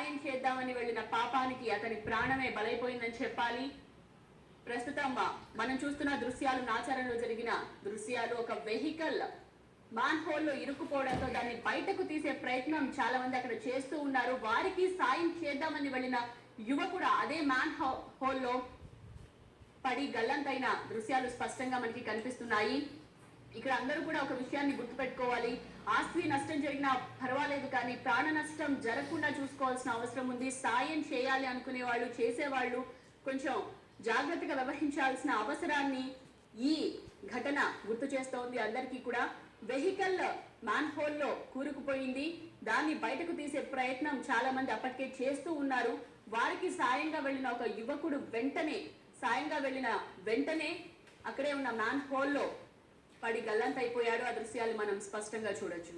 సాయం చేద్దామని వెళ్ళిన పాపానికి అతని ప్రాణమే బలైపోయిందని చెప్పాలి. ప్రస్తుతం మనం చూస్తున్న దృశ్యాలు నాచారంలో జరిగిన దృశ్యాలు. ఒక వెహికల్ మ్యాన్ హోల్ లో ఇరుక్కుపోవడంతో దాన్ని బయటకు తీసే ప్రయత్నం చాలా మంది అక్కడ చేస్తూ ఉన్నారు. వారికి సాయం చేద్దామని వెళ్ళిన యువకుడు అదే మ్యాన్ హోల్ లో పడి గల్లంతైన దృశ్యాలు స్పష్టంగా మనకి కనిపిస్తున్నాయి. ఇక్కడ అందరూ కూడా ఒక విషయాన్ని గుర్తుపెట్టుకోవాలి. ఆస్తి నష్టం జరిగినా పర్వాలేదు, కానీ ప్రాణ నష్టం జరగకుండా చూసుకోవాల్సిన అవసరం ఉంది. సాయం చేయాలి అనుకునే వాళ్ళు, చేసేవాళ్ళు కొంచెం జాగ్రత్తగా వ్యవహరించాల్సిన అవసరాన్ని ఈ ఘటన గుర్తు చేస్తోంది అందరికీ కూడా. వెహికల్ మ్యాన్ హోల్ లో కూరుకుపోయింది. దాన్ని బయటకు తీసే ప్రయత్నం చాలా మంది అప్పటికే చేస్తూ ఉన్నారు. వారికి సాయంగా వెళ్ళిన ఒక యువకుడు వెంటనే అక్కడే ఉన్న మ్యాన్ హోల్ లో పడి గల్లంతైపోయాడు. ఆ దృశ్యాలు మనం స్పష్టంగా చూడొచ్చు.